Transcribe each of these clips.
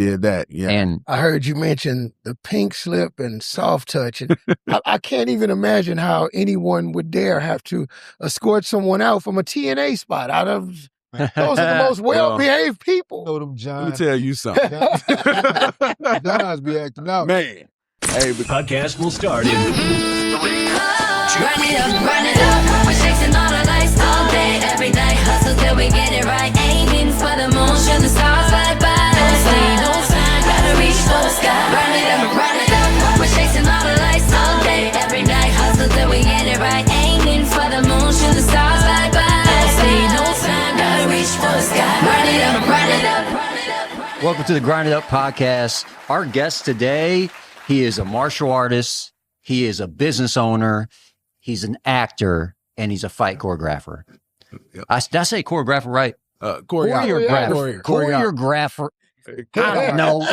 did that. Yeah. And I heard you mention the pink slip and soft touch. And I can't even imagine how anyone would dare have to escort someone out from a TNA spot out of... Those are the most well-behaved people. Know them John. Let me tell you something. John's be acting out. Man. Hey, but Podcast will start in Run it up. We're chasing all the lights all day, every night. Hustle till we get it right. Aiming for the moon, show the stars like by. Don't sleep, no time, gotta reach for the sky. Run it up. We're chasing all the lights all day, every night. Hustle till we get it right. Aiming for the moon, show the stars like by. Don't sleep, no time, gotta reach for the sky. Run it up. welcome to the Grind It Up podcast. Our guest today, he is a martial artist. He is a business owner. He's an actor, and he's a fight choreographer. Yep. Did I say choreographer right? Choreographer. Choreographer. I don't know.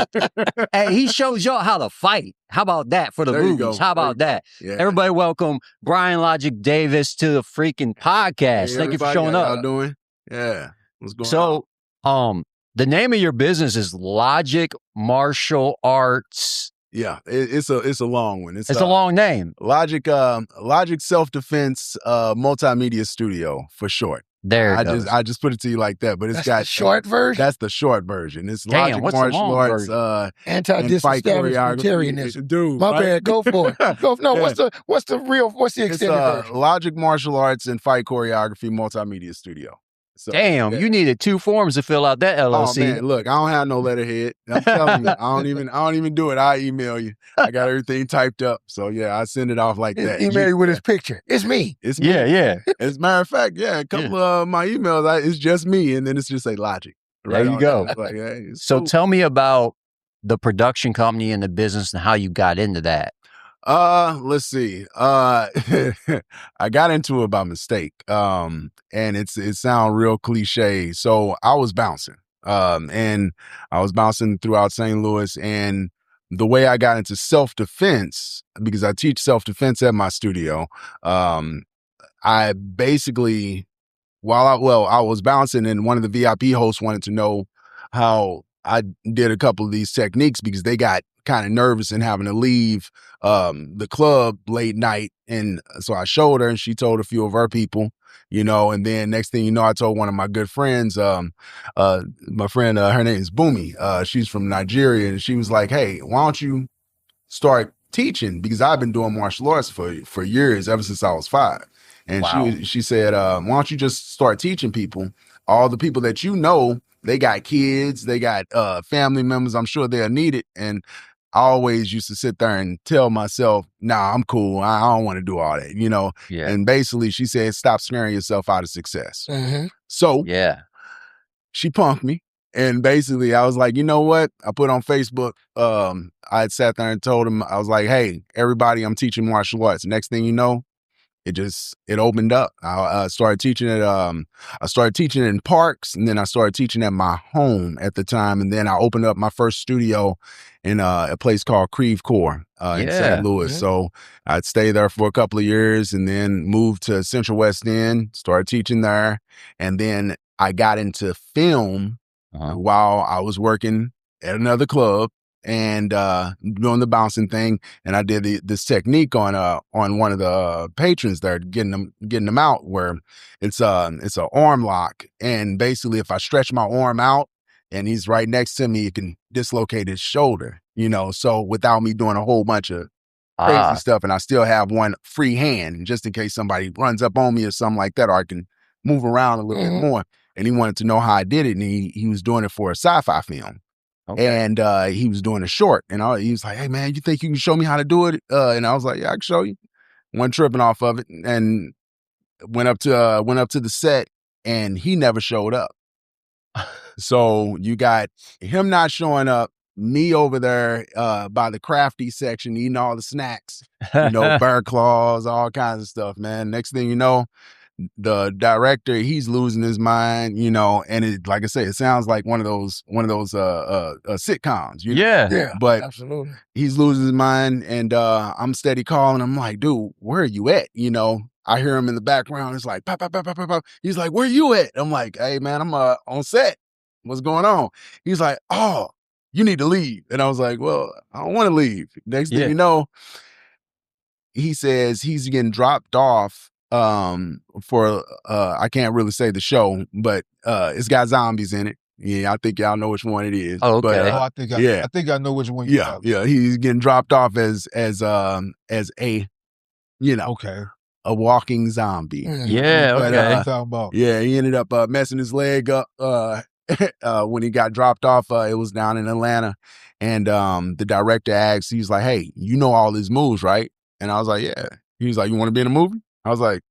Hey, he shows y'all how to fight. How about that for the There you movies? go. How about that? Yeah. Everybody welcome Brian Logic Davis to the freaking podcast. Hey, Thank you for everybody, showing how up. y'all doing? Yeah. What's going on? So, the name of your business is Logic Martial Arts. Yeah, it's a long one. It's a long name. Logic Self-Defense Multimedia Studio for short. There it goes. I just put it to you like that, but it's That's got the short version? That's the short version. It's Damn, Logic what's the Martial long Arts version? and fight choreography. Anti-disestablishmentarianism. Dude, My right? bad. Go for it. No, Yeah. what's the It's extended version? Logic Martial Arts and Fight Choreography Multimedia Studio. So, Damn, yeah. you needed 2 forms to fill out that Oh LLC. man, look, I don't have no letterhead. I'm telling you, I don't even do it. I email you. I got everything typed up. So yeah, I send it off like that. Email you with his picture. It's me. It's me. Yeah. As a matter of fact, yeah, a couple of my emails, it's just me, and then it's just say Logic. There you on go. there. Like, hey, it's So cool. tell me about the production company and the business and how you got into that. Let's see. I got into it by mistake. And it sounds real cliche. So I was bouncing. And I was bouncing throughout St. Louis, and the way I got into self-defense, because I teach self-defense at my studio, I basically, I was bouncing, and one of the VIP hosts wanted to know how I did a couple of these techniques because they got kind of nervous and having to leave the club late night. And so I showed her, and she told a few of her people, and then next thing you know, I told one of my good friends, my friend, her name is Boomy. She's from Nigeria, and she was like, hey, why don't you start teaching? Because I've been doing martial arts for years, ever since I was 5. And Wow. she said, why don't you just start teaching people? All the people that they got kids, they got family members. I'm sure they'll need it. And I always used to sit there and tell myself, nah, I'm cool. I don't want to do all that, Yeah. And basically she said, stop scaring yourself out of success. Mm-hmm. So Yeah. she punked me. And basically I was like, you know what? I put on Facebook, I had sat there and told him, I was like, hey, everybody, I'm teaching martial arts. Next thing you know, it opened up. I started teaching it. I started teaching in parks, and then I started teaching at my home at the time. And then I opened up my first studio in a place called Creve Coeur in St. Louis. Yeah. So I'd stay there for a couple of years, and then moved to Central West End, started teaching there. And then I got into film while I was working at another club and doing the bouncing thing. And I did this technique on one of the patrons there, getting them out, where it's an arm lock. And basically, if I stretch my arm out and he's right next to me, it can dislocate his shoulder, so without me doing a whole bunch of crazy stuff. And I still have one free hand just in case somebody runs up on me or something like that, or I can move around a little bit more. And he wanted to know how I did it. And he was doing it for a sci-fi film. Okay. And he was doing a short, and he was like, hey man, you think you can show me how to do it? And I was like, yeah, I can show you. Wasn't tripping off of it, and went up to the set, and he never showed up. So you got him not showing up, me over there by the crafty section eating all the snacks, bear claws, all kinds of stuff, man. Next thing you know, the director, he's losing his mind, and it, like I say, it sounds like one of those sitcoms. Yeah, But absolutely. he's losing his mind, and I'm steady calling. I'm like, dude, where are you at? I hear him in the background. It's like, pop, pop, pop, pop, pop, pop. He's like, where you at? I'm like, hey man, I'm on set. What's going on? He's like, oh, you need to leave. And I was like, well, I don't want to leave. Next Yeah. thing you know, he says he's getting dropped off for I can't really say the show, but it's got zombies in it. Yeah, I think y'all know which one it is. Oh, But, okay. I think I know which one you're talking about. he's getting dropped off as a, you know, Okay. a walking zombie. Yeah, But, okay. I'm talking about. Yeah, he ended up messing his leg up when he got dropped off. It was down in Atlanta, and the director asked, he was like, "Hey, you know all his moves, right?" And I was like, "Yeah." He was like, "You want to be in a movie?" I was like,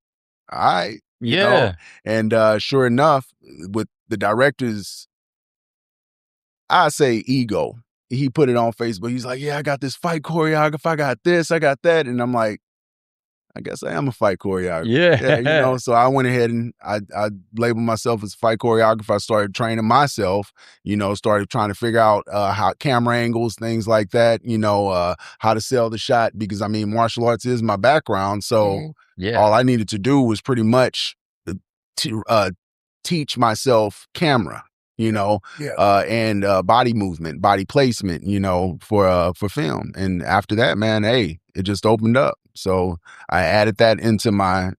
"All right." You know? Yeah. And sure enough, with the director's, I say ego, he put it on Facebook. He's like, "Yeah, I got this fight choreographer. I got this, I got that," and I'm like, I guess I am a fight choreographer. Yeah. You know, so I went ahead and I labeled myself as a fight choreographer. I started training myself, you know, started trying to figure out how camera angles, things like that, you know, how to sell the shot, because I mean, martial arts is my background. So Yeah. all I needed to do was pretty much teach myself camera, you know, and body movement, body placement, you know, for film. And after that, man, hey, it just opened up. So I added that into my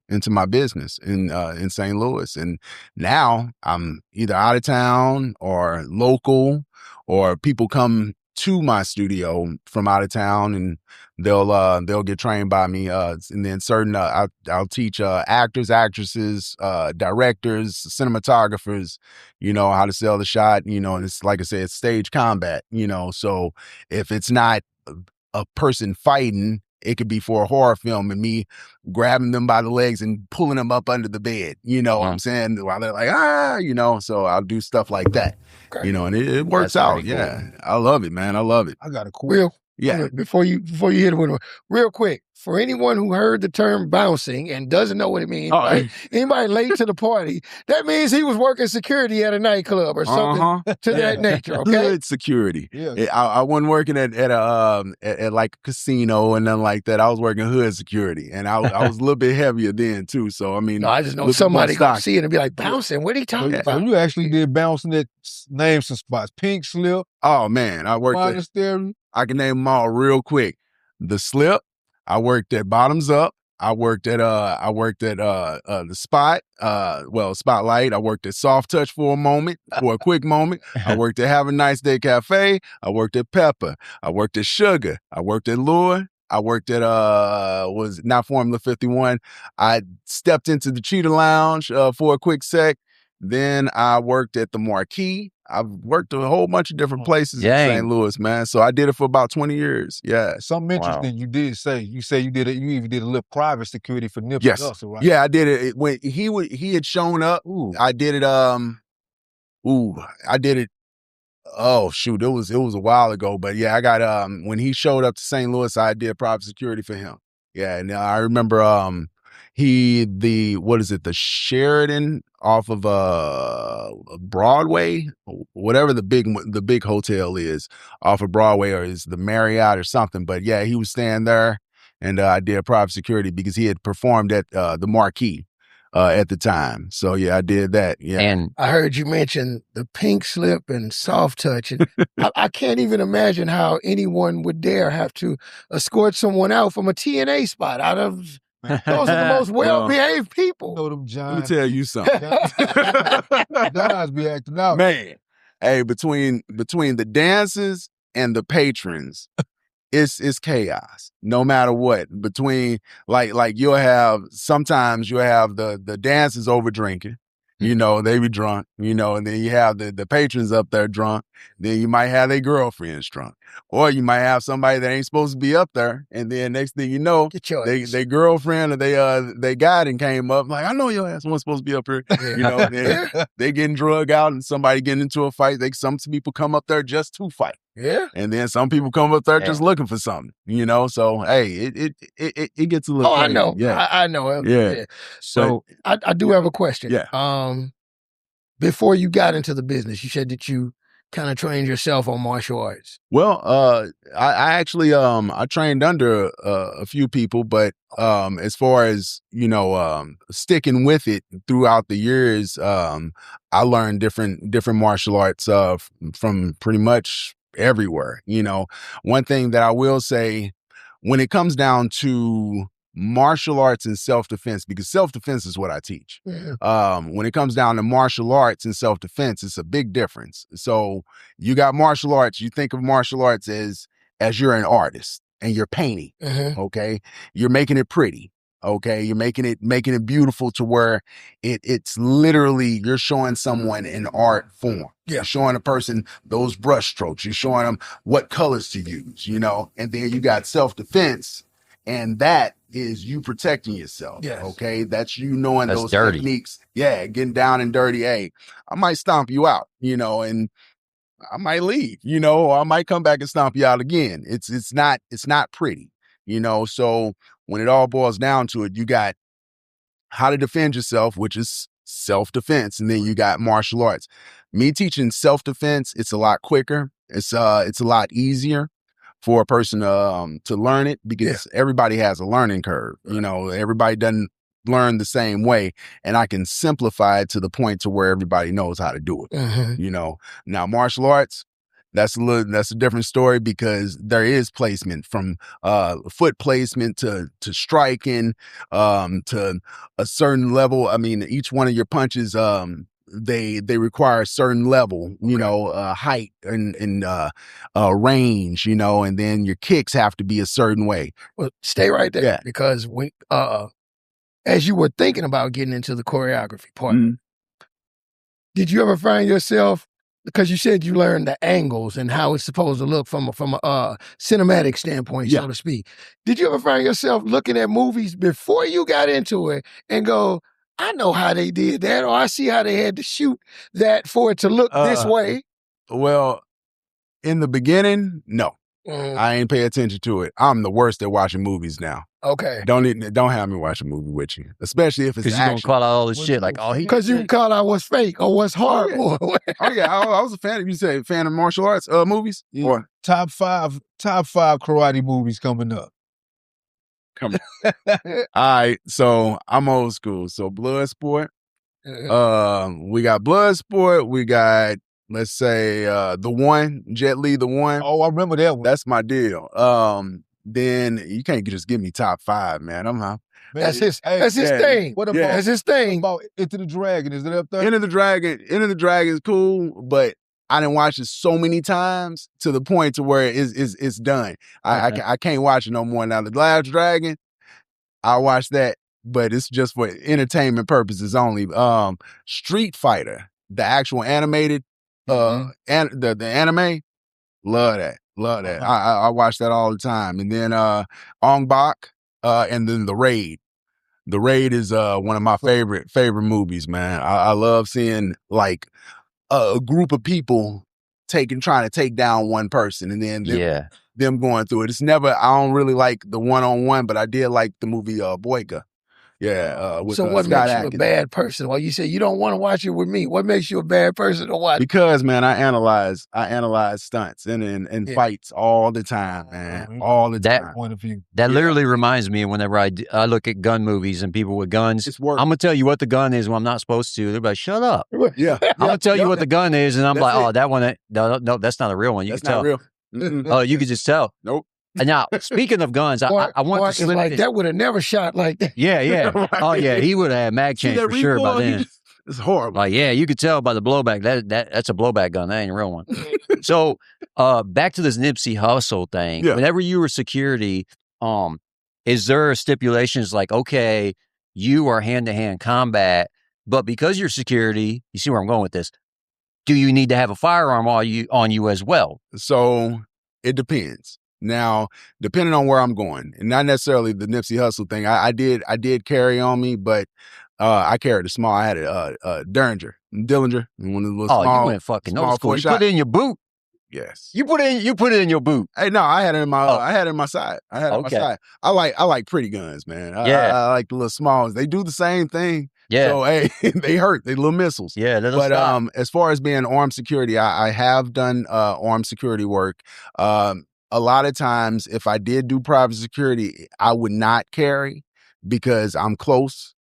business in St. Louis, and now I'm either out of town or local, or people come to my studio from out of town, and they'll get trained by me. And then certain I'll teach actors, actresses, directors, cinematographers, you know, how to sell the shot. You know, and it's like I said, it's stage combat. You know, so if it's not a person fighting, it could be for a horror film and me grabbing them by the legs and pulling them up under the bed, you know what I'm saying? While they're like, you know, so I'll do stuff like that, you know, and it works That's out. very cool. Yeah. I love it, man. I love it. I got a question. Before you hit it with real quick, for anyone who heard the term bouncing and doesn't know what it means, right? Anybody late to the party, that means he was working security at a nightclub or something to that nature. Okay, Good security. Yeah. I wasn't working at like a casino and nothing like that. I was working hood security, and I was a little bit heavier then too. So I mean, no, I just know somebody gonna see it and be like, bouncing. What are you talking So about? you actually did bouncing at name some spots. Pink Slip. Oh man, I worked at, Monastery. I can name them all real quick. The Slip. I worked at Bottoms Up. I worked at the Spot. Spotlight. I worked at Soft Touch for a quick moment. I worked at Have a Nice Day Cafe. I worked at Pepper. I worked at Sugar. I worked at Lure. I worked at was not Formula 51. I stepped into the Cheetah Lounge for a quick sec. Then I worked at the Marquee. I've worked a whole bunch of different places in St. Louis, man. So I did it for about 20 years. Yeah. Something interesting you did say. You say you did it. You even did a little private security for Nipsey Hussle, right? Yeah, I did it when he had shown up. I did it. I did it. Oh shoot, it was a while ago, but yeah, I got when he showed up to St. Louis, I did private security for him. Yeah, and I remember the Sheridan off of Broadway, whatever the big hotel is off of Broadway, or is the Marriott or something. But yeah, he was staying there, and I did private security because he had performed at the Marquee at the time. So yeah, I did that. Yeah, And I heard you mention the pink slip and soft touch, and I can't even imagine how anyone would dare have to escort someone out from a TNA spot out of. Those are the most well-behaved people. You know them John. let me tell you something. Johns be acting out. Man, hey, between the dancers and the patrons, it's chaos. No matter what. Between like sometimes you'll have the dancers over drinking. You know, they be drunk, you know, and then you have the patrons up there drunk. Then you might have their girlfriends drunk. Or you might have somebody that ain't supposed to be up there. And then next thing you know, they girlfriend or they guy and came up like, I know your ass wasn't supposed to be up here. You know, they getting drug out and somebody getting into a fight. Some people come up there just to fight. Yeah. And then some people come up there just looking for something, you know? So, hey, it gets a little crazy. I know. Yeah. I know. Yeah. So I do have a question. Yeah. Before you got into the business, you said that you kind of trained yourself on martial arts. Well, I actually I trained under a few people, but as far as, you know, sticking with it throughout the years, I learned different martial arts from pretty much everywhere. One thing that I will say, when it comes down to martial arts and self-defense, because self-defense is what I teach. When it comes down to martial arts and self-defense, it's a big difference. So you got martial arts, you think of martial arts as you're an artist and you're painting. Okay. You're making it pretty. Okay. You're making it beautiful to where it's literally, you're showing someone an art form. You're showing a person those brush strokes. You're showing them what colors to use, and then you got self-defense, and that is you protecting yourself. Okay. That's you knowing That's those dirty. techniques. Yeah. Getting down and dirty. Hey, I might stomp you out, and I might leave, or I might come back and stomp you out again. It's not pretty, so when it all boils down to it, you got how to defend yourself, which is self-defense. And then you got martial arts. Me teaching self-defense, it's a lot quicker. It's a lot easier for a person to learn it, because everybody has a learning curve. Everybody doesn't learn the same way, and I can simplify it to the point to where everybody knows how to do it. Now martial arts, that's a different story, because there is placement, from foot placement to striking, to a certain level. I mean, each one of your punches, they require a certain level, height and range, and then your kicks have to be a certain way. Well, stay right there, because when as you were thinking about getting into the choreography part, did you ever find yourself, because you said you learned the angles and how it's supposed to look from a cinematic standpoint, so to speak. Did you ever find yourself looking at movies before you got into it and go, I know how they did that, or I see how they had to shoot that for it to look this way? Well, in the beginning, no. I ain't pay attention to it. I'm the worst at watching movies now. Okay. Don't have me watch a movie with you, especially if it's because you're gonna call out all this shit like, because you can call out what's fake or what's hard. I was a fan. You say fan of martial arts movies, or top five karate movies coming up. All right, so I'm old school. So Bloodsport. We got Bloodsport. We got, let's say, The One, Jet Li, The One. Oh, I remember that one. That's my deal. Then you can't just give me top five, man. I'm out. That's his thing. What about, that's his thing. What about Into the Dragon? Is it up there? Into the Dragon is cool, but I didn't watch it so many times to the point to where it's done. Okay. I can't watch it no more. Now, The Last Dragon, I watch that, but it's just for entertainment purposes only. Street Fighter, the actual animated, and the anime, love that. I watch that all the time. And then Ong Bak, and then The Raid. The Raid is one of my favorite movies, man. I love seeing like a group of people trying to take down one person, and then them going through it. It's never, I don't really like the one-on-one, but I did like the movie Boyka. So what makes you a bad person? Well, you say you don't want to watch it with me. What makes you a bad person to watch? Because, man, I analyze stunts and fights all the time, man. All the time. Point of view. That literally reminds me of whenever I look at gun movies and people with guns. It's work. I'm gonna tell you what the gun is when I'm not supposed to. They're like, shut up. Yeah. I'm gonna tell you what the gun is, and I'm That's like, it. oh, that one. No, that's not a real one. You That's can not tell. real. Oh, you could just tell. Nope. And now, speaking of guns, I want Mark to is like, that would have never shot like that. Yeah. Right. Oh yeah, he would have had mag change for sure by then. It's horrible. Like, yeah, you could tell by the blowback. That's a blowback gun. That ain't a real one. So, back to this Nipsey Hussle thing. Yeah. Whenever you were security, is there stipulations like, okay, you are hand-to-hand combat, but because you're security, you see where I'm going with this, do you need to have a firearm on you as well? So it depends. Now, depending on where I'm going, and not necessarily the Nipsey Hussle thing, I did carry on me, but I carried a small. I had a Dillinger, one of the little small. You went fucking old school. You shot. put it in your boot. Yes. You put it in your boot. Hey, no, I had it in my I had it in my side. I had it in my side. I like pretty guns, man. I like the little smalls. They do the same thing. Yeah. So hey, they hurt. They little missiles. Yeah. But as far as being armed security, I have done armed security work. A lot of times, if I did do private security, I would not carry because I'm close,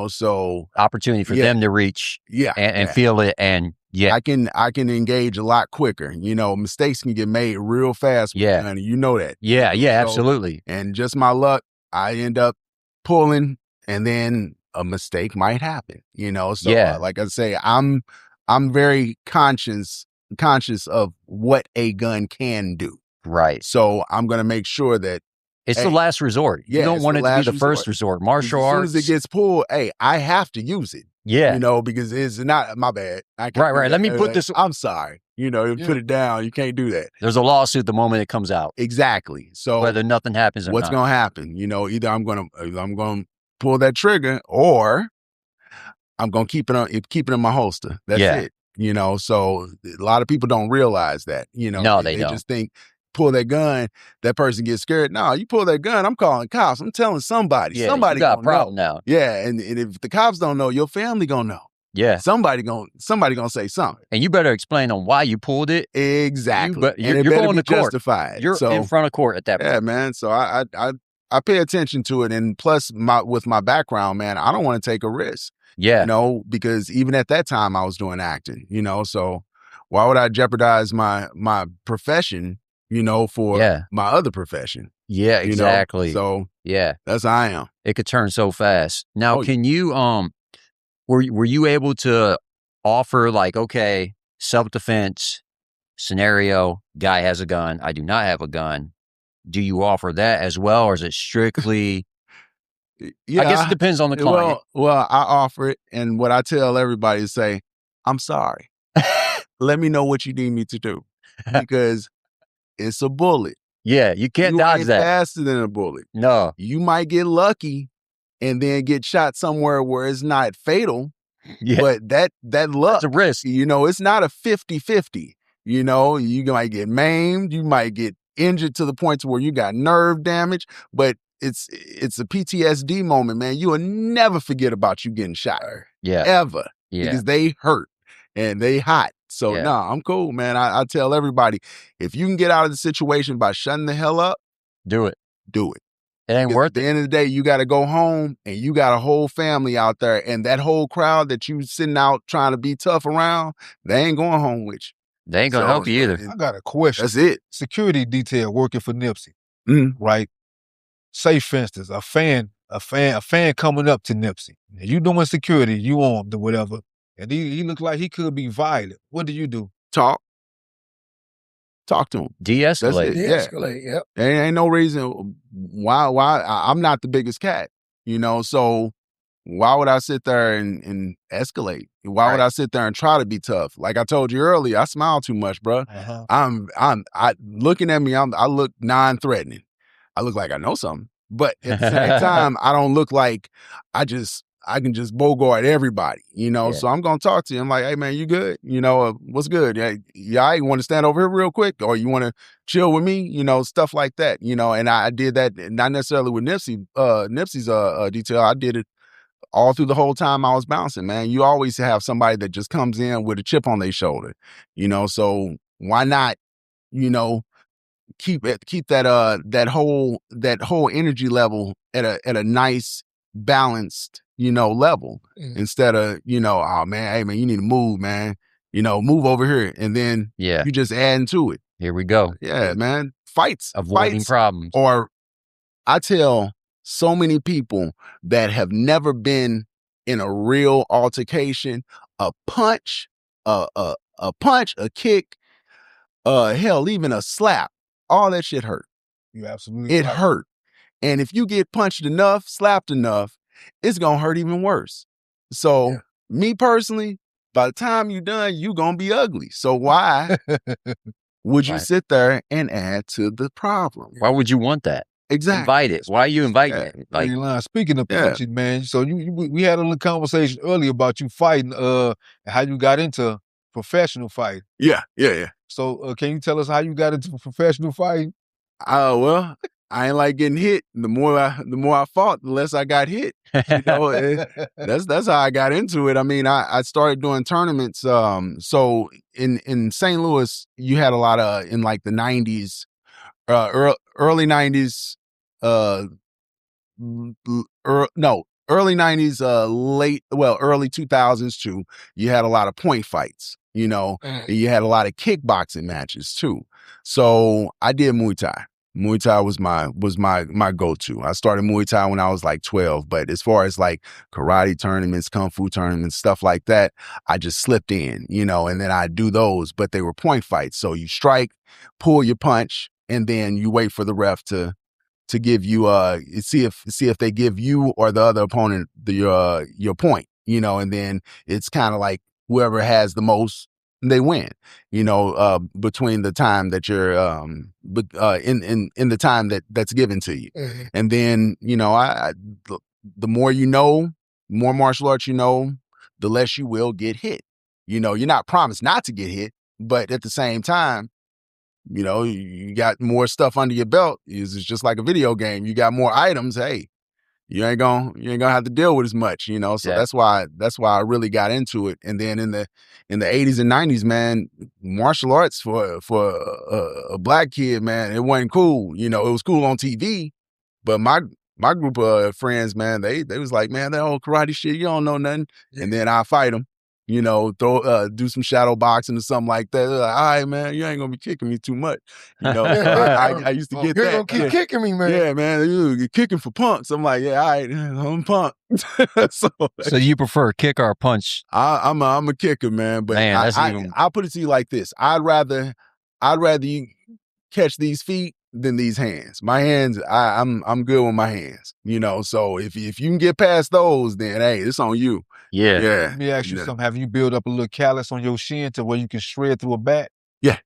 so opportunity for them to reach and feel it and Yeah. I can engage a lot quicker. You know, mistakes can get made real fast. Yeah. And you know that. Yeah. Yeah. So, Absolutely. and just my luck, I end up pulling, and then a mistake might happen. You know, so Yeah. like I say, I'm very conscious of what a gun can do. Right. So I'm gonna make sure that It's the last resort. You don't it's want the it to be last the first resort. Martial As soon arts. as it gets pulled, hey, I have to use it. Yeah. You know, because it's not my bad. I can't Right. do Let that. me put this. I'm sorry. You know, put it down. You can't do that. There's a lawsuit the moment it comes out. Exactly. So Whether nothing happens or what's not. gonna happen? You know, either I'm gonna pull that trigger, or I'm gonna keep it in my holster. That's it. You know, so a lot of people don't realize that. You know, No, they they don't. just think pull that gun, that person gets scared. No, you pull that gun, I'm calling cops. I'm telling somebody. Yeah, Somebody you got a gonna problem know. now. Yeah, and if the cops don't know, your family gonna know. Yeah. Somebody gonna say something. And you better explain on why you pulled it. Exactly. You're it better going be to court. justified. You're in front of court at that point. Yeah, man. So I pay attention to it, and plus with my background, man, I don't want to take a risk. Yeah. You know, because even at that time I was doing acting, you know, so why would I jeopardize my profession, you know, for my other profession? Yeah, exactly. You know? So yeah, that's how I am. It could turn so fast. Now, can you were you able to offer like, okay, self-defense scenario, guy has a gun, I do not have a gun. Do you offer that as well, or is it strictly Yeah, I guess it depends on the client. Well, I offer it, and what I tell everybody is say, I'm sorry. Let me know what you need me to do, because it's a bullet. Yeah, you can't dodge ain't that. Faster than a bullet. No. You might get lucky and then get shot somewhere where it's not fatal. Yeah. But that luck, it's a risk. You know, it's not a 50-50. You know, you might get maimed, you might get injured to the point to where you got nerve damage, but it's a PTSD moment, man. You will never forget about you getting shot. Yeah. Ever. Yeah. Because they hurt and they hot. So I'm cool, man. I tell everybody, if you can get out of the situation by shutting the hell up, do it. Do it. It ain't worth it. At the end of the day, you got to go home, and you got a whole family out there, and that whole crowd that you sitting out trying to be tough around, they ain't going home with you. They ain't gonna help you either. I got a question. That's it. Security detail working for Nipsey, right? Say, for instance, a fan coming up to Nipsey. And you doing security, you armed or whatever, and he looks like he could be violent. What do you do? Talk to him. De-escalate. De-escalate, yep. There ain't no reason why I'm not the biggest cat, you know, so why would I sit there and escalate? Why would I sit there and try to be tough? Like I told you earlier, I smile too much, bro. I'm looking at me, I look non-threatening. I look like I know something, but at the same time, I don't look like I can just bogart everybody, you know? So I'm going to talk to you. I'm like, hey, man, you good? You know, what's good? Yeah, you want to stand over here real quick? Or you want to chill with me? You know, stuff like that, you know? And I did that, not necessarily with Nipsey's detail. I did it all through the whole time I was bouncing, man. You always have somebody that just comes in with a chip on their shoulder, you know? So why not, you know, keep that whole energy level at a nice, balanced, you know, level, instead of, you know, oh man, hey man, you need to move, man, you know, move over here, and then you just adding to it. Here we go. Yeah, man. Avoiding problems. Or I tell so many people that have never been in a real altercation, a punch, a kick, hell, even a slap, all that shit hurt. You absolutely It hurt. And if you get punched enough, slapped enough, it's gonna hurt even worse. So me personally, by the time you're done, you gonna be ugly. So why would you sit there and add to the problem? Why would you want that? Exactly. Invite it. Why are you inviting it? Like, speaking of punching, man, so we had a little conversation earlier about you fighting, and how you got into professional fighting. Yeah. So can you tell us how you got into professional fighting? Well, I ain't like getting hit. The more I fought, the less I got hit. You know, that's how I got into it. I mean, I started doing tournaments. So in St. Louis, you had a lot of, in like the 90s, early 90s, early 90s, early 2000s too. You had a lot of point fights. you know, and you had a lot of kickboxing matches too. So I did Muay Thai. Muay Thai was my go-to. I started Muay Thai when I was like 12, but as far as like karate tournaments, kung fu tournaments, stuff like that, I just slipped in, you know, and then I do those, but they were point fights. So you strike, pull your punch, and then you wait for the ref to give you see if they give you or the other opponent your point, you know, and then it's kind of like whoever has the most, they win, you know, between the time that you're in the time that's given to you. And then, you know, the more you know, more martial arts you know, the less you will get hit. You know, you're not promised not to get hit, but at the same time, you know, you got more stuff under your belt. It's just like a video game. You got more items. Hey, you ain't gonna have to deal with as much, you know. So that's why I really got into it. And then in the 80s and 90s, man, martial arts for a black kid, man, it wasn't cool. You know, it was cool on TV, but my group of friends, man, they was like, man, that old karate shit, you don't know nothing. And then I fight them. You know, do some shadow boxing or something like that. They're like, all right, man, you ain't gonna be kicking me too much. You know, so I used to get You're that. gonna keep kicking me, man. Yeah, man, you're kicking for punks. I'm like, yeah, all right, I'm punk. So you prefer kick or punch? I'm a kicker, man. But Man, I'll put it to you like this: I'd rather you catch these feet than these hands. My hands, I'm good with my hands. You know, so if you can get past those, then hey, it's on you. Yeah. Let me ask you something. Have you built up a little callus on your shin to where you can shred through a bat? Yeah.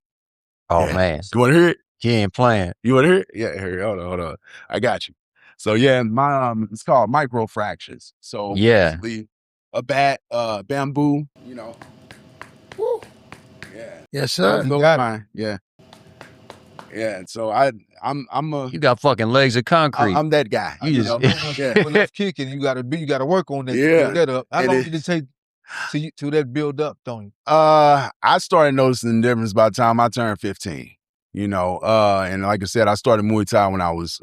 Oh, yeah. man. You want to hear it? He ain't playing. You want to hear it? Yeah, here, hold on. I got you. So yeah, my it's called microfractures. So basically a bat, bamboo, you know. Woo. Yeah. Yes, sir. Yeah. Yeah. So I'm a. You got fucking legs of concrete. I'm that guy. You know? Yeah. Enough kicking, you gotta work on that. Yeah. Build that up. How long did it take to that build up, don't you? I started noticing the difference by the time I turned 15. You know, and like I said, I started Muay Thai when I was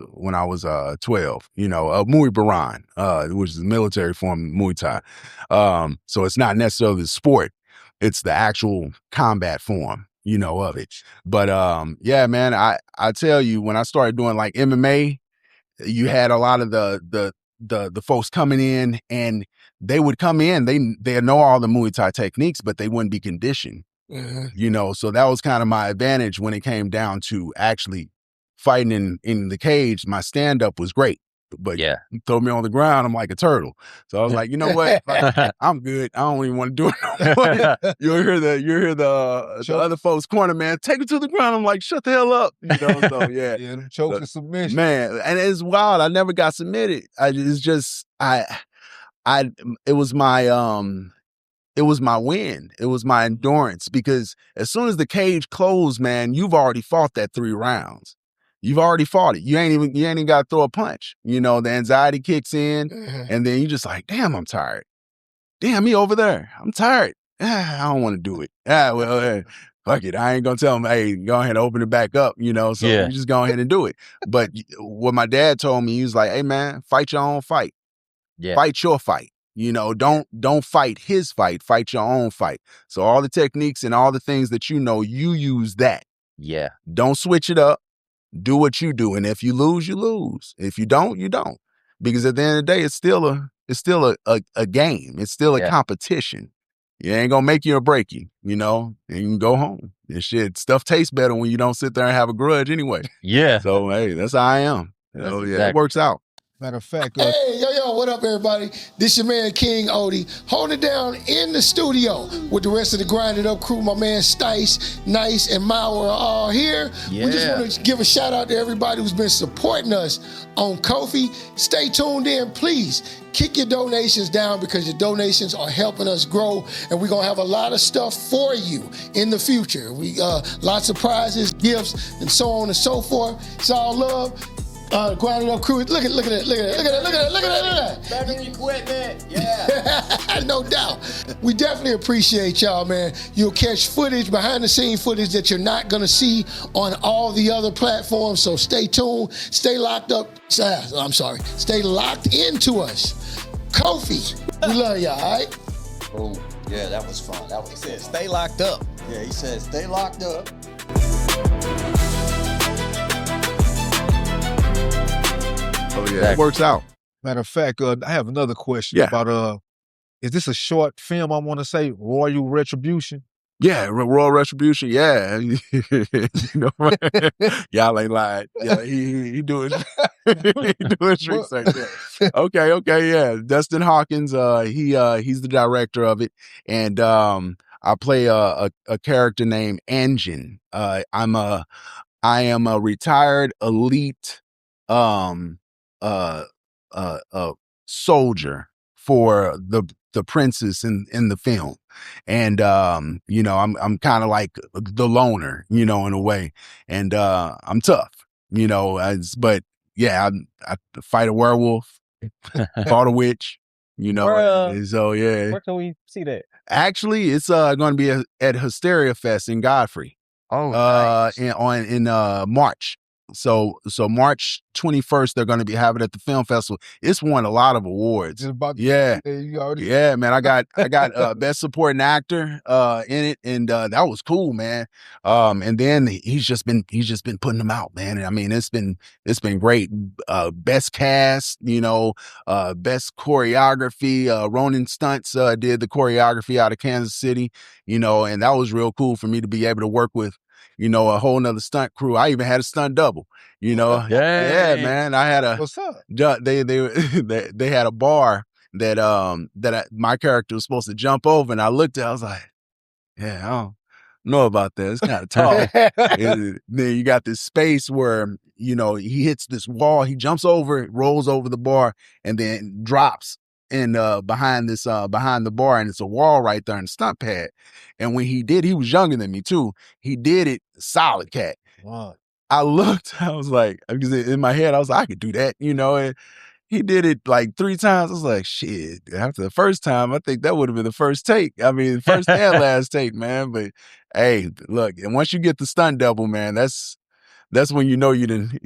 12. You know, Muay Baran, which is the military form of Muay Thai. So it's not necessarily the sport; it's the actual combat form, you know, of it. But yeah, man, I tell you, when I started doing like MMA, you had a lot of the folks coming in, and they would come in, they know all the Muay Thai techniques, but they wouldn't be conditioned. You know, so that was kind of my advantage when it came down to actually fighting in the cage. My stand up was great, but you throw me on the ground, I'm like a turtle. So I was like, you know what, I'm good. I don't even want to do it no more. You hear the other folks corner, man, take it to the ground. I'm like, shut the hell up, you know. So yeah, them chokes and submission, man. And it's wild. I never got submitted. It was my win. It was my endurance, because as soon as the cage closed, man, you've already fought that 3 rounds. You've already fought it. You ain't even got to throw a punch. You know, the anxiety kicks in, and then you just like, damn, I'm tired. Damn, me over there. I'm tired. I don't want to do it. Well, fuck it. I ain't gonna tell them, hey, go ahead and open it back up, you know, so you just go ahead and do it. But what my dad told me, he was like, hey, man, fight your own fight. Yeah. Fight your fight. You know, don't fight his fight, fight your own fight. So all the techniques and all the things that you know, you use that. Yeah. Don't switch it up. Do what you do. And if you lose, you lose. If you don't, you don't. Because at the end of the day, it's still a game. It's still a competition. It ain't gonna make you or break you, you know, and you can go home. And shit, stuff tastes better when you don't sit there and have a grudge anyway. Yeah. So hey, that's how I am. It works out. Matter of fact, hey, yo, what up, everybody? This your man, King Odie, holding it down in the studio with the rest of the Grinded Up crew. My man Stice, Nice, and Mauer are all here. We just want to give a shout out to everybody who's been supporting us on Ko-fi. Stay tuned in, please. Kick your donations down, because your donations are helping us grow, and we're gonna have a lot of stuff for you in the future. We lots of prizes, gifts, and so on and so forth. It's all love. Grinding Up crew, look at that. Better equipment, yeah. No doubt. We definitely appreciate y'all, man. You'll catch footage, behind the scene footage that you're not gonna see on all the other platforms, so stay tuned, stay locked up. Stay locked into us. Ko-fi, we love y'all, all right? Oh. Yeah, that was fun. That was He said, stay locked up. Yeah, he said, stay locked up. Oh yeah, it works out. Matter of fact, I have another question Yeah. about is this a short film? I want to say Royal Retribution. Yeah, Royal Retribution. Yeah, you know, y'all ain't lied. Yeah, he doing he doing tricks like that. Okay, yeah. Dustin Hawkins. He's the director of it, and I play a character named Anjin. I am a retired elite uh soldier for the princess in the film. And you know, I'm kind of like the loner, you know, in a way. And I'm tough, you know, but yeah, I fight a werewolf, fought a witch, you know. So yeah. Where can we see that? Actually, it's going to be at Hysteria Fest in Godfrey. Oh, nice. in March. So March 21st, they're going to be having it at the film festival. It's won a lot of awards. Just about Yeah. you already Yeah, man. I got best supporting actor in it, and that was cool, man. And then he's just been putting them out, man. And I mean, it's been great. Best cast, you know, best choreography. Ronan Stunts did the choreography out of Kansas City, you know, and that was real cool for me to be able to work with, you know, a whole nother stunt crew. I even had a stunt double, you know. Yeah, man. I had What's up? They had a bar that my character was supposed to jump over, and I looked at it, I was like, yeah, I don't know about that. It's kind of tall. And then you got this space where, you know, he hits this wall, he jumps over it, rolls over the bar, and then drops in behind the bar, and it's a wall right there in the stunt pad. And when he did, he was younger than me too. He did it solid cat. Wow. I looked, I was like, because in my head, I was like, I could do that, you know, and he did it like 3 times. I was like, shit, after the first time, I think that would have been the first take. I mean, first and last take, man. But hey, look, and once you get the stunt double, man, that's when you know you done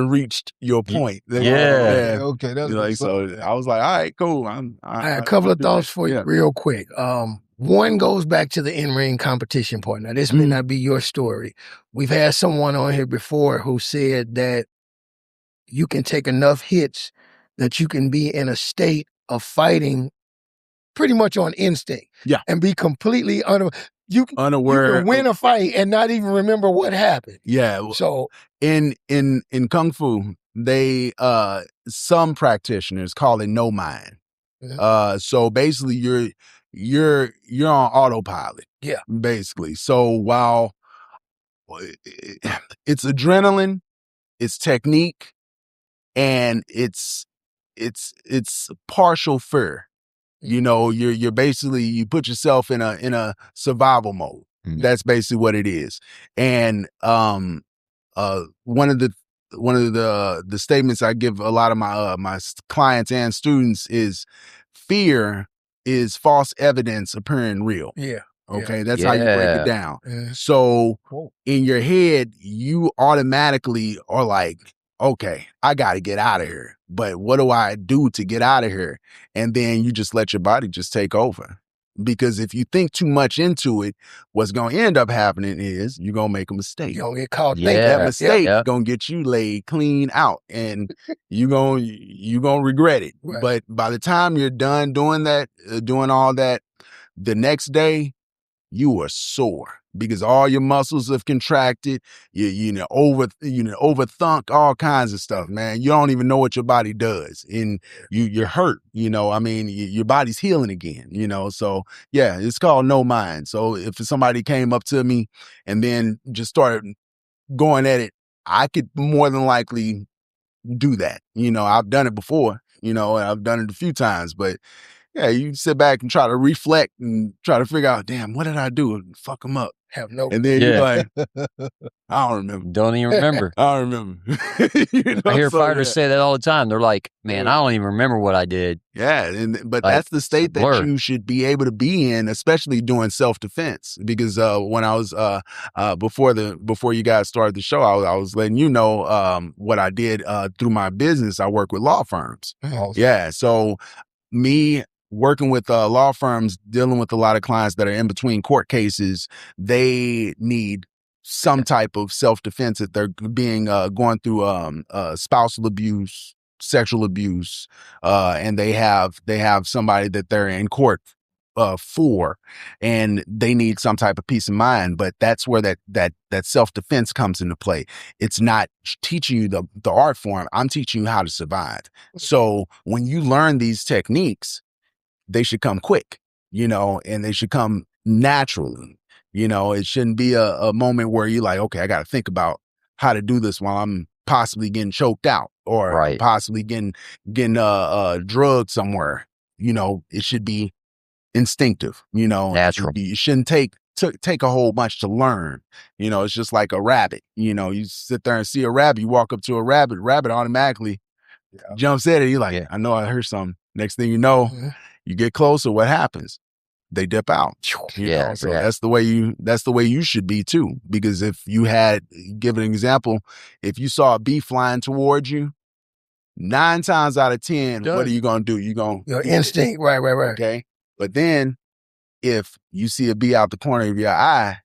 reached your point. Yeah. Okay, that's like, so I was like, all right, cool. I had a couple of thoughts for you real quick. One goes back to the in-ring competition part. Now, this may not be your story. We've had someone on here before who said that you can take enough hits that you can be in a state of fighting pretty much on instinct. Yeah. And be completely unaware. You can win a fight and not even remember what happened. Yeah. So in Kung Fu, they some practitioners call it no mind. So basically you're on autopilot. Yeah. Basically. So while it's adrenaline, it's technique, and it's partial fear. You know, you're basically, you put yourself in a survival mode. That's basically what it is. And one of the statements I give a lot of my clients and students is, fear is false evidence appearing real. Yeah. Okay, that's how you break it down. So in your head, you automatically are like, okay, I got to get out of here. But what do I do to get out of here? And then you just let your body just take over. Because if you think too much into it, what's going to end up happening is you're going to make a mistake. You're going to get caught. That mistake is going to get you laid clean out, and you're going to regret it. Right. But by the time you're done doing that, doing all that, the next day, you are sore because all your muscles have contracted. You overthunk, all kinds of stuff, man. You don't even know what your body does, and you're hurt. You know, I mean, your body's healing again. You know, so yeah, it's called no mind. So if somebody came up to me and then just started going at it, I could more than likely do that. You know, I've done it before. You know, and I've done it a few times, but. Yeah, you sit back and try to reflect and try to figure out, damn, what did I do? And fuck them up. And then you're like, I don't remember. Don't even remember. I don't remember. You know, I hear fighters say that all the time. They're like, man, I don't even remember what I did. Yeah, but that's the state that you should be able to be in, especially doing self-defense. Because when I was before you guys started the show, I was letting you know what I did through my business. I work with law firms. Awesome. Yeah, so me working with law firms, dealing with a lot of clients that are in between court cases, they need some type of self-defense if they're being going through spousal abuse, sexual abuse, and they have somebody that they're in court for, and they need some type of peace of mind. But that's where that self-defense comes into play. It's not teaching you the art form. I'm teaching you how to survive. So when you learn these techniques, they should come quick, and they should come naturally. It shouldn't be a moment where you're like, okay, I got to think about how to do this while I'm possibly getting choked out or possibly getting drugged somewhere. It should be instinctive, natural. You shouldn't take a whole bunch to learn. It's just like a rabbit. You sit there and see a rabbit, you walk up to a rabbit automatically jumps at it. You're like, I know I heard something. Next thing you know, you get closer. What happens? They dip out. So that's the way you should be too. Because if you give an example, if you saw a bee flying towards you, 9 times out of 10, what are you gonna do? Your instinct, right. Okay. But then if you see a bee out the corner of your eye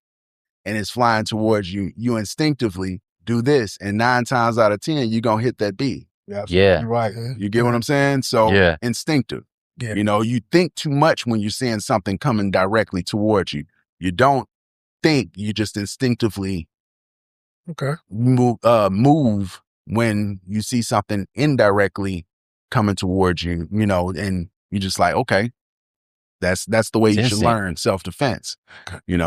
and it's flying towards you, you instinctively do this, and 9 times out of 10, you're gonna hit that bee. Yeah. Yeah. You're right. You get what I'm saying? So instinctive. Yeah. You think too much when you're seeing something coming directly towards you. You don't think, you just instinctively move when you see something indirectly coming towards you, and you're just like, okay, that's the way you should learn self-defense.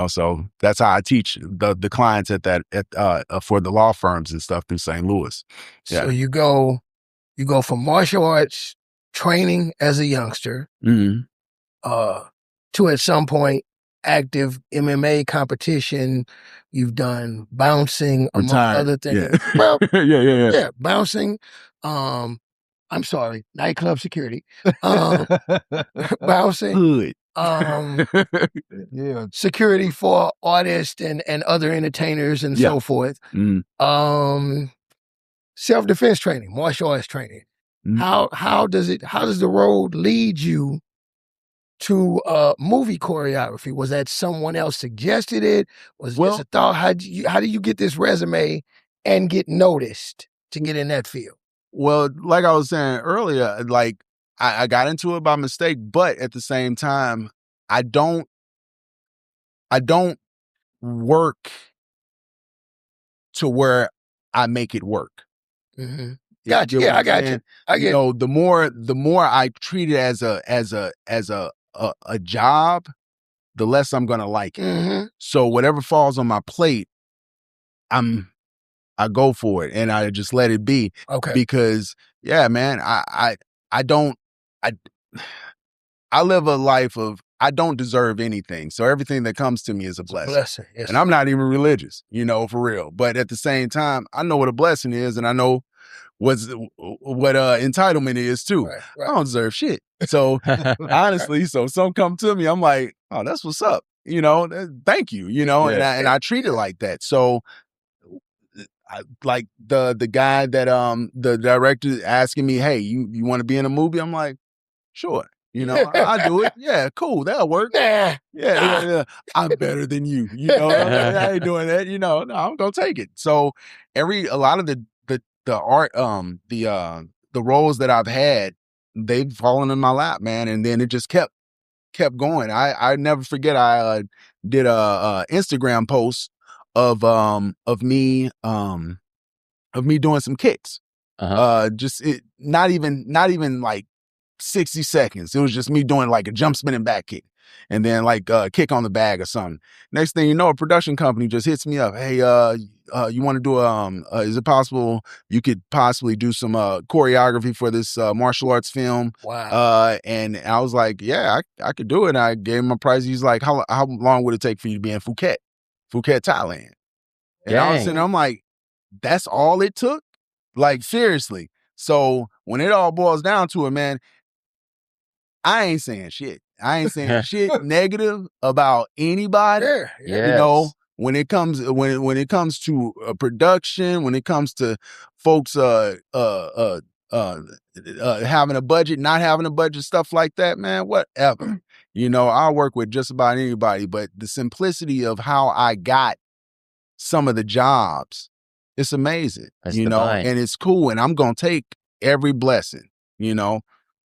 So that's how I teach the clients for the law firms and stuff through St. Louis. So you go from martial arts training as a youngster to at some point active MMA competition. You've done bouncing, among other things. Yeah. Well, yeah, bouncing. I'm sorry, nightclub security. Bouncing. Hood. Security for artists and other entertainers and so forth. Self-defense training, martial arts training. How does the road lead you to movie choreography? Was that someone else suggested it? Was this a thought? How do you get this resume and get noticed to get in that field? Well, like I was saying earlier, like I got into it by mistake, but at the same time, I don't work to where I make it work. Mm-hmm. Gotcha. Yeah, I got you. I get the more I treat it as a job, the less I'm gonna like it. Mm-hmm. So whatever falls on my plate, I go for it and I just let it be. Okay. Because man, I live a life of, I don't deserve anything. So everything that comes to me is a blessing. Yes. And I'm not even religious, for real. But at the same time, I know what a blessing is, and I know what entitlement is too. Right. I don't deserve shit. So honestly, so some come to me, I'm like, oh, that's what's up. Thank you, and I treat it like that. So like the guy that the director asking me, hey, you want to be in a movie? I'm like, sure. I do it. Yeah, cool. That'll work. Yeah. I'm better than you. I ain't doing that. No, I'm gonna take it. So a lot of the art, the roles that I've had, they've fallen in my lap, man. And then it just kept going. I never forget. I did a Instagram post of me doing some kicks. Just not even like 60 seconds. It was just me doing like a jump spinning back kick and then like a kick on the bag or something. Next thing you know, a production company just hits me up. Hey, you want to do is it possible you could possibly do some choreography for this martial arts film? Wow. And I was like, yeah, I could do it. And I gave him a price. He's like, how long would it take for you to be in Phuket, Thailand? And I was sitting there, I'm like, that's all it took? Like, seriously. So when it all boils down to it, man, I ain't saying shit. I ain't saying shit negative about anybody. When it comes to production, when it comes to folks having a budget, not having a budget, stuff like that, man, whatever. I'll work with just about anybody, but the simplicity of how I got some of the jobs, it's amazing, That's divine. and it's cool. And I'm going to take every blessing,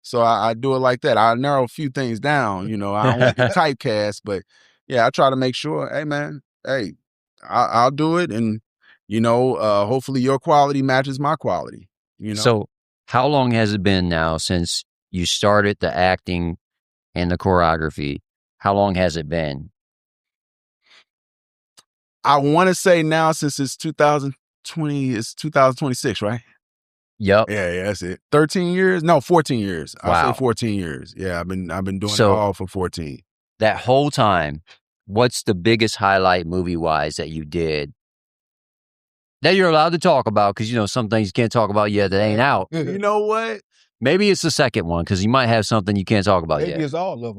So I do it like that. I narrow a few things down, I don't want to get typecast, but yeah, I try to make sure, hey man, I'll do it. And, hopefully your quality matches my quality, So how long has it been now since you started the acting and the choreography? How long has it been? I want to say now, since it's 2020, it's 2026, right? Yep. Yeah, that's it. 13 years? No, 14 years. Wow. I'll say 14 years. Yeah, I've been doing it all for 14. That whole time, what's the biggest highlight movie-wise that you did that you're allowed to talk about? Because, some things you can't talk about yet that ain't out. You know what? Maybe it's the second one, because you might have something you can't talk about yet. Maybe it's all of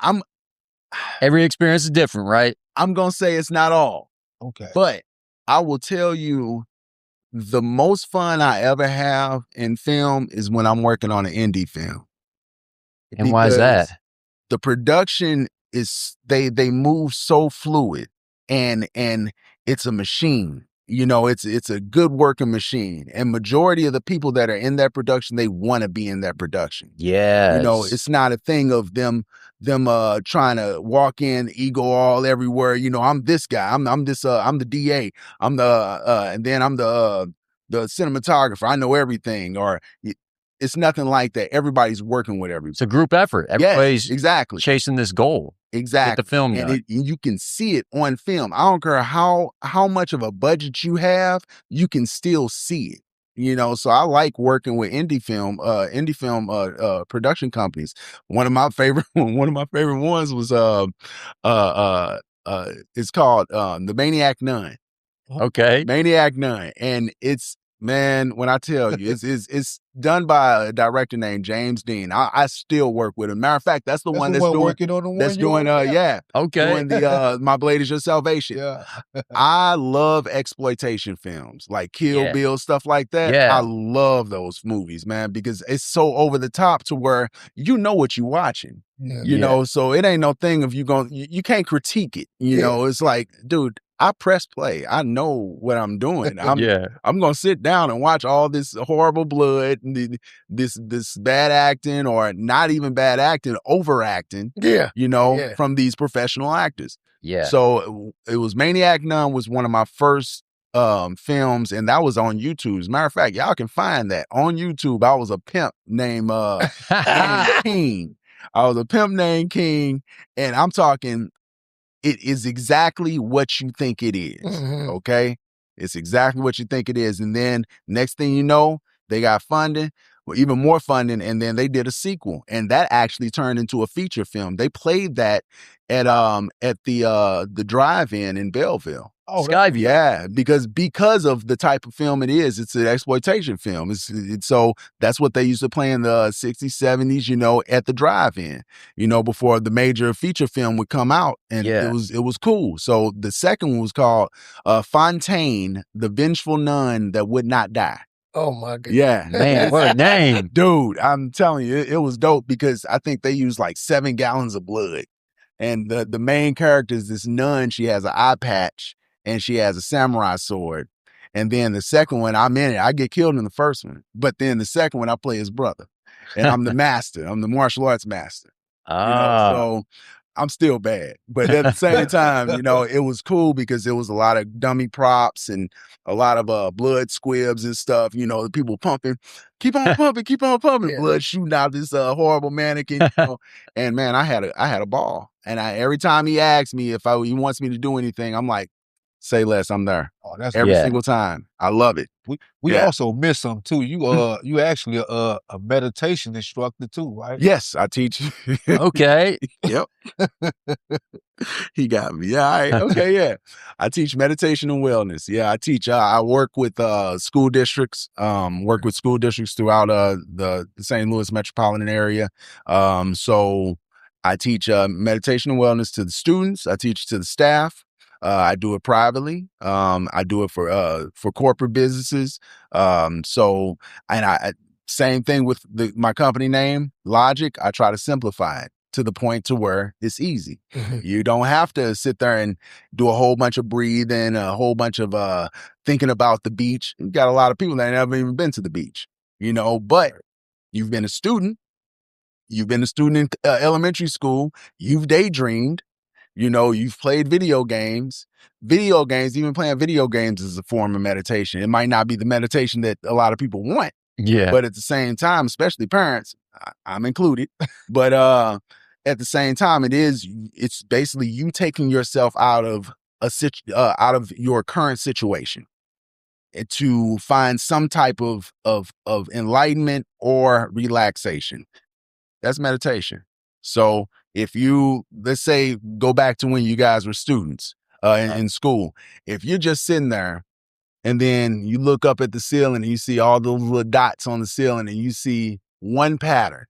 them. Every experience is different, right? I'm going to say it's not all. Okay. But I will tell you, the most fun I ever have in film is when I'm working on an indie film. And why is that? The production is, they move so fluid, and it's a machine. It's a good working machine. And majority of the people that are in that production, they want to be in that production. Yes. It's not a thing of them trying to walk in, ego all everywhere. I'm this guy. I'm this I'm the DA. I'm the and then I'm the cinematographer. I know everything. Or it's nothing like that. Everybody's working with everybody. It's a group effort. Everybody's exactly chasing this goal. Exactly. Get the film done. And you can see it on film. I don't care how much of a budget you have, you can still see it. So I like working with indie film production companies. One of my favorite ones was it's called The Maniac Nun. Okay. Maniac Nun. And it's, man, when I tell you, it's done by a director named James Dean. I still work with him. Matter of fact, that's the one that's doing working on the one that's doing Okay. doing the My Blade Is Your Salvation. Yeah. I love exploitation films like Kill Bill, stuff like that. Yeah. I love those movies, man, because it's so over the top to where you know what you're watching. Yeah. So it ain't no thing of you can't critique it. It's like, dude, I press play. I know what I'm doing. I'm going to sit down and watch all this horrible blood, and this bad acting, or not even bad acting, overacting. From these professional actors. Yeah. So it was Maniac Nun was one of my first films, and that was on YouTube. As a matter of fact, y'all can find that on YouTube. I was a pimp named King. I was a pimp named King, and I'm talking, it is exactly what you think it is. Mhm. Okay? It's exactly what you think it is. And then next thing you know, they got funding, or even more funding, and then they did a sequel. And that actually turned into a feature film. They played that at the drive-in in Belleville. Oh, Skyview. Yeah, because of the type of film it is. It's an exploitation film. It's so that's what they used to play in the 60s, 70s, at the drive-in, before the major feature film would come out. And it was cool. So the second one was called Fontaine, the Vengeful Nun That Would Not Die. Oh my goodness. Yeah. Man, what a name. Dude, I'm telling you, it was dope because I think they used like 7 gallons of blood. And the main character is this nun. She has an eye patch, and she has a samurai sword. And then the second one, I'm in it. I get killed in the first one. But then the second one, I play his brother. And I'm the master. I'm the martial arts master. So I'm still bad. But at the same time, it was cool because there was a lot of dummy props and a lot of blood squibs and stuff. The people pumping. Keep on pumping, keep on pumping. Yeah. Blood shooting out this horrible mannequin. And man, I had a ball. And every time he asks me if he wants me to do anything, I'm like, say less, I'm there. Oh, that's Every single time. I love it. We also miss something too. You actually a meditation instructor too, right? Yes, I teach. Okay. Yep. He got me. Yeah. All right. Okay. Yeah. I teach meditation and wellness. Yeah. I teach. I work with school districts. Work with school districts throughout the St. Louis metropolitan area. So I teach meditation and wellness to the students. I teach to the staff. I do it privately. I do it for corporate businesses. So, and same thing with my company name, Logic. I try to simplify it to the point to where it's easy. You don't have to sit there and do a whole bunch of breathing, a whole bunch of thinking about the beach. You got a lot of people that never even been to the beach, but you've been a student. You've been a student in elementary school. You've daydreamed. You've played video games. Even playing video games is a form of meditation. It might not be the meditation that a lot of people want. Yeah. But at the same time, especially parents, I'm included, but at the same time, it's basically you taking yourself out of out of your current situation to find some type of enlightenment or relaxation. That's meditation. So if let's say, go back to when you guys were students in school, if you're just sitting there and then you look up at the ceiling and you see all those little dots on the ceiling and you see one pattern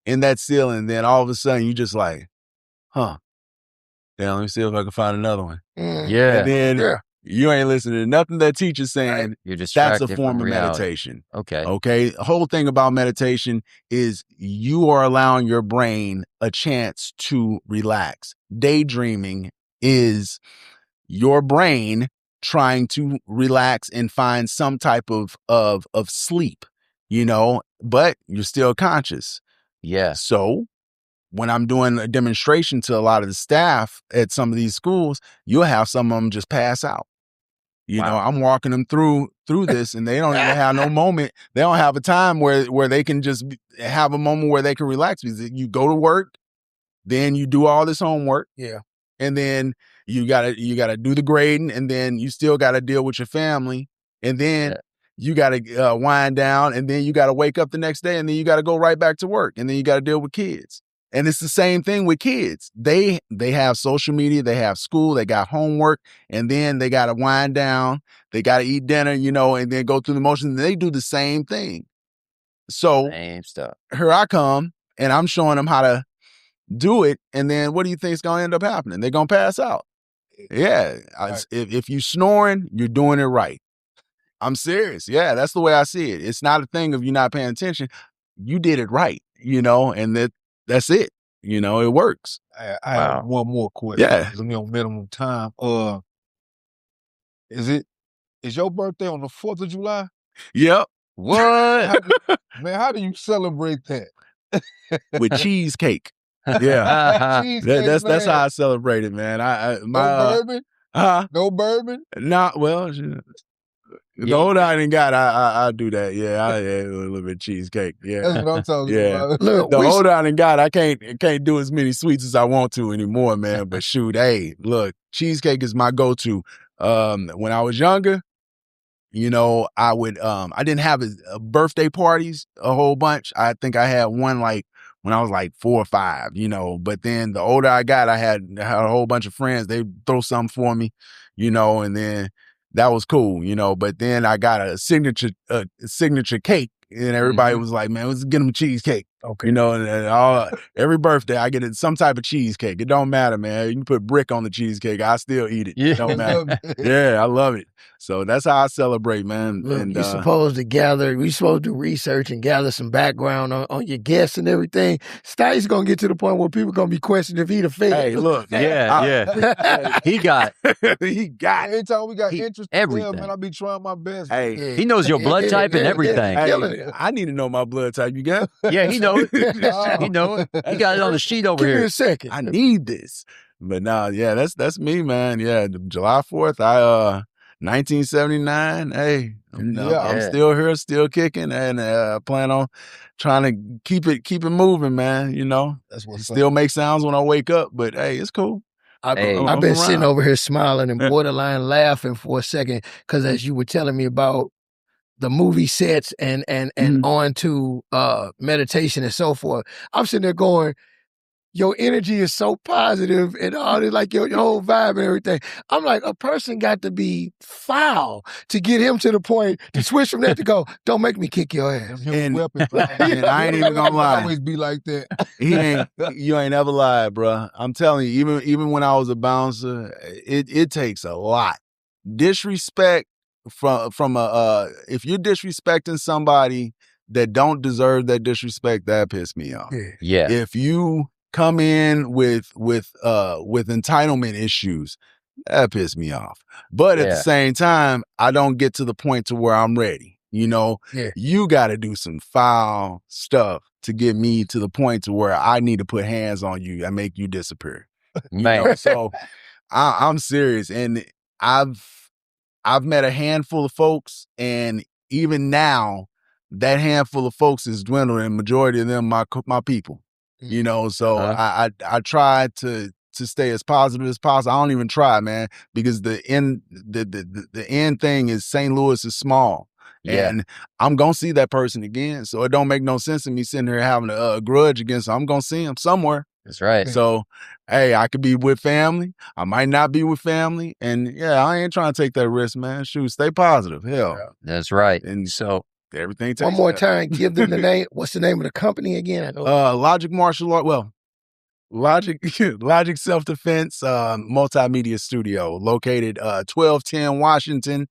in that ceiling, and then all of a sudden you just like, huh, damn, let me see if I can find another one. Yeah. And then you ain't listening to nothing that teacher's saying. You're That's distracted a form from of reality. meditation. Okay. The whole thing about meditation is you are allowing your brain a chance to relax. Daydreaming is your brain trying to relax and find some type of sleep, but you're still conscious. Yeah. So when I'm doing a demonstration to a lot of the staff at some of these schools, you'll have some of them just pass out. I'm walking them through this, and they don't even have no moment. They don't have a time where they can just have a moment where they can relax. Because you go to work, then you do all this homework. Yeah. And then you gotta do the grading, and then you still gotta deal with your family, and then you gotta wind down, and then you gotta wake up the next day, and then you gotta go right back to work, and then you gotta deal with kids. And it's the same thing with kids. They have social media, they have school, they got homework, and then they gotta wind down, they gotta eat dinner, and then go through the motions. They do the same thing. So Same stuff. Here I come, and I'm showing them how to do it, and then what do you think is going to end up happening? They're going to pass out. Yeah. If you snoring, you're doing it right. I'm serious. Yeah, that's the way I see it. It's not a thing of you not paying attention. You did it right, and that's it. It works. I have one more question. Yeah. It's on minimum time. Is your birthday on the 4th of July? Yep. What? How do you celebrate that? With cheesecake. Yeah. Cheesecake, That's how I celebrate it, man. No bourbon? No bourbon? Not well. The older I done got, I do that. Yeah, I a little bit of cheesecake. Yeah, that's what I'm talking about. Look, the older I done got, I can't do as many sweets as I want to anymore, man. But shoot, hey, look, cheesecake is my go-to. When I was younger, I would I didn't have birthday parties a whole bunch. I think I had one like when I was like 4 or 5, but then the older I got, I had a whole bunch of friends. They throw something for me, and then that was cool, but then I got a signature cake, and everybody was like, man, let's get them a cheesecake. Okay. And every birthday I get some type of cheesecake. It don't matter, man. You can put brick on the cheesecake. I still eat it. Yeah. It don't matter. Yeah, I love it. So that's how I celebrate, man. Look, and you're supposed to do research and gather some background on your guests and everything. Sti's going to get to the point where people going to be questioning if he the fake. Hey, look. Yeah. He got Every time we got interest, everything. Man, I be trying my best. Hey, he knows your blood type and everything. Hey, I need to know my blood type. You got? Yeah, he knows. He knows. He got it on the sheet over Give here. me a second. I need this. But nah, yeah, that's me, man. Yeah, July 4th, 1979. Hey, I'm still here, still kicking, and plan on trying to keep it moving, man. That's what's still make sounds when I wake up, but hey, it's cool. I've been sitting over here smiling and borderline laughing for a second because as you were telling me about the movie sets and on to meditation and so forth, I'm sitting there going, your energy is so positive and all this, like your whole vibe and everything. I'm like, a person got to be foul to get him to the point to switch from that to go, don't make me kick your ass. And I ain't even gonna lie. Always be like that. You ain't never lied, bro. I'm telling you, even when I was a bouncer, it takes a lot. Disrespect from if you're disrespecting somebody that don't deserve that disrespect, that pissed me off. Yeah. If you come in with entitlement issues, that pissed me off. But at the same time, I don't get to the point to where I'm ready. You know, you got to do some foul stuff to get me to the point to where I need to put hands on you and make you disappear. Man. You know? So I'm serious, and I've met a handful of folks, and even now, that handful of folks is dwindling. And majority of them, my people. You know, so I try to stay as positive as possible. I don't even try, man, because the end thing is St. Louis is small. Yeah. And I'm going to see that person again. So it don't make no sense to me sitting here having a grudge against them. I'm going to see them somewhere. That's right. So, hey, I could be with family. I might not be with family. And yeah, I ain't trying to take that risk, man. Shoot, stay positive. Hell. That's right. And so everything takes one more time, give them the name. What's the name of the company again? I know. Logic Martial Art. Well, Logic Self-Defense Multimedia Studio, located 1210 Washington,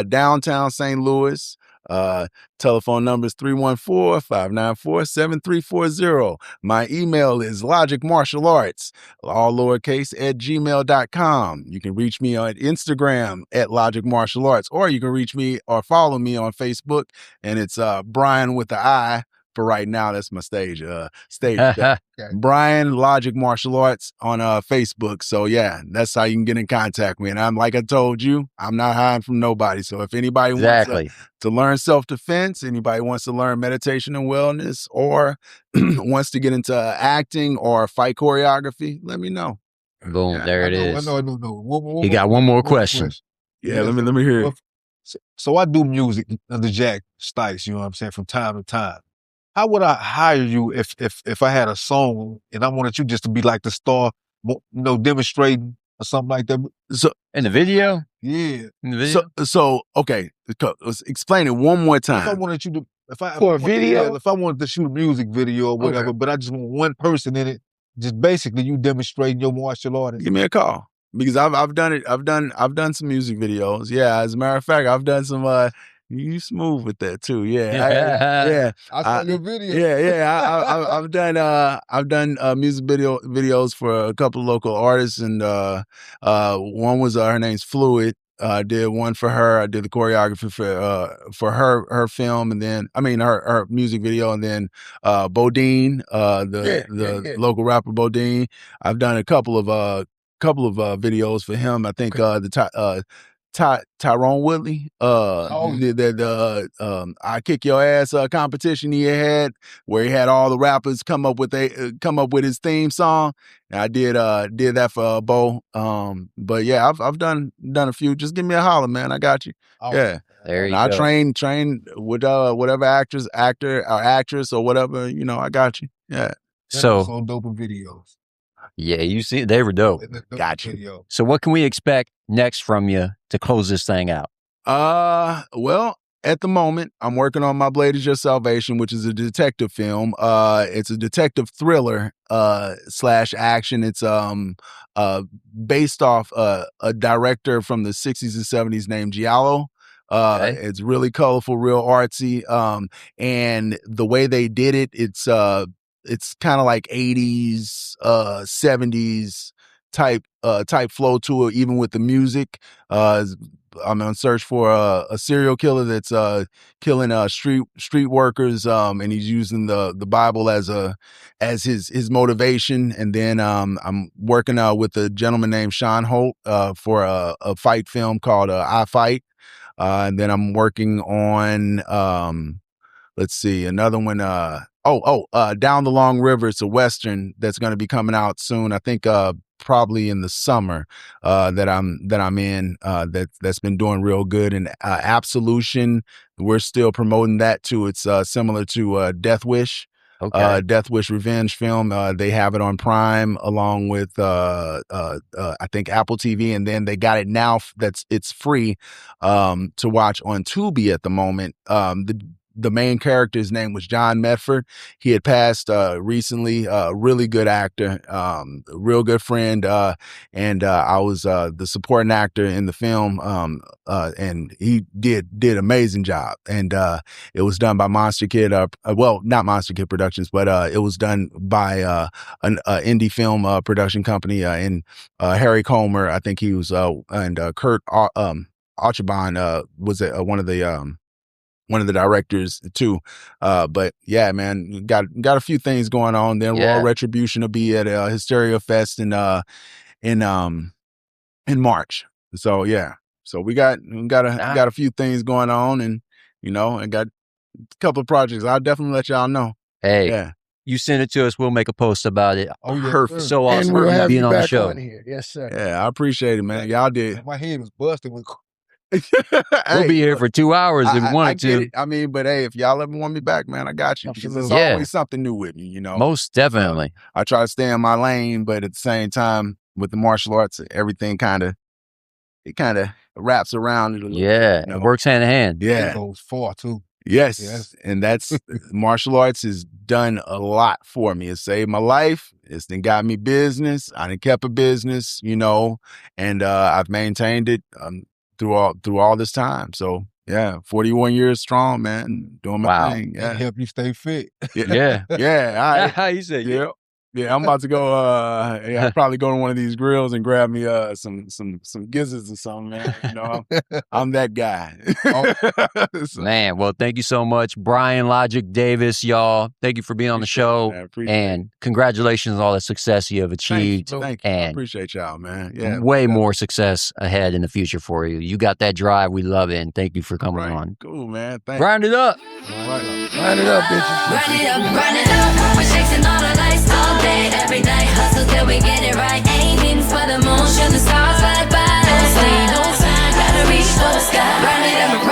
downtown St. Louis. Telephone number is 314-594-7340. My email is logicmartialarts, all lowercase, @gmail.com. You can reach me on Instagram at logicmartialarts, or you can reach me or follow me on Facebook, and it's Brian with the I. For right now, that's my stage. Brian Logic Martial Arts on Facebook. So yeah, that's how you can get in contact with me. And I'm like I told you, I'm not hiding from nobody. So if anybody wants to learn self-defense, anybody wants to learn meditation and wellness, or wants to get into acting or fight choreography, let me know. Boom, there it is. I know. He got one more question. Yeah, let me hear it. So I do music under Jack Stice, you know what I'm saying, from time to time. How would I hire you if I had a song and I wanted you just to be like the star, you know, demonstrating or something like that? So in the video? Yeah. In the video? So okay, let's explain it one more time. If I wanted you to, if I wanted to shoot a music video or whatever, but I just want one person in it, just basically you demonstrating your martial artist. Give me a call. Because I've done it. I've done some music videos. Yeah, as a matter of fact, I've done some you smooth with that too. Yeah. I saw your video. Yeah. I've done music videos for a couple of local artists, and one was her name's Fluid. I did one for her. I did the choreography for her film, and then her music video, and then Bodine, the local rapper Bodine. I've done a couple of videos for him. I think Tyrone Woodley, the I Kick Your Ass competition he had, where he had all the rappers come up with his theme song. And I did that for Bo. But yeah, I've done a few. Just give me a holler, man. I got you. Yeah. There you go. I train with whatever actor or actress or whatever, you know, I got you. Yeah. So dope videos. Yeah, you see, they were dope. Gotcha. So what can we expect next from you to close this thing out? Well, at the moment, I'm working on My Blade Is Your Salvation, which is a detective film. It's a detective thriller / action. It's based off a director from the 60s and 70s named Giallo. It's really colorful, real artsy. And the way they did it, it's kind of like 80s, 70s type flow to it, even with the music. I'm on search for a serial killer that's killing street workers, and he's using the Bible as his motivation. And then I'm working with a gentleman named Sean Holt for a fight film called I Fight. And then I'm working on let's see, another one. Down the Long River. It's a Western that's going to be coming out soon. I think probably in the summer that I'm in. That's been doing real good. And Absolution, we're still promoting that too. It's similar to Death Wish. Okay. Death Wish Revenge film. They have it on Prime along with I think Apple TV, and then they got it now. It's free to watch on Tubi at the moment. The main character's name was John Medford. He had passed recently. Really good actor, real good friend, and I was the supporting actor in the film. And he did amazing job. And it was done by Monster Kid. Well, not Monster Kid Productions, but it was done by an indie film production company. And Harry Comer, I think he was, and Kurt Archibald was one of the directors too. But yeah, man, got a few things going on. Then Yeah. Raw Retribution will be at Hysteria Fest in March. So yeah, so we got a few things going on, and and got a couple of projects. I'll definitely let y'all know. Hey, Yeah, you send it to us. We'll make a post about it. Oh, yeah, perfect. sir. So And awesome we'll for you have being you on the back show. on here. Yes, sir. Yeah, I appreciate it, man. Y'all did. My head was busted when We'll be here for 2 hours if we I wanted get to. it. I mean, but hey, if y'all ever want me back, man, I got you. Because there's Absolutely. Yeah. always something new with me, Most definitely. I try to stay in my lane, but at the same time, with the martial arts, everything kind of wraps around it a little Yeah. bit. It works hand in hand. it Yeah. goes far too. Yes. Yes. And that's martial arts has done a lot for me. It saved my life. It's then got me business. I done kept a business, and I've maintained it through all this time. So yeah, 41 years strong, man, doing my Wow. thing. And Yeah. help you stay fit. Yeah. Yeah. All right. You said, Yeah. Yeah, I'm about to go. I'll probably go to one of these grills and grab me some gizzards or something, man. I'm that guy. So, Man, well, thank you so much, Brian Logic Davis, y'all. Thank you for being on the show, man, appreciate it. and congratulations on all the success you have achieved. Thank you. I And appreciate y'all, man. Yeah, way more success ahead in the future for you. You got that drive. We love it. And thank you for coming right. on. Cool, man. Thank Grind it up. Line it up, bitches. Run it up. We're chasing all the lights all day, every day. Hustle till we get it right. Aiming for the moon, shoot the stars like by. Don't sleep, no time, gotta reach for the sky. Run it up,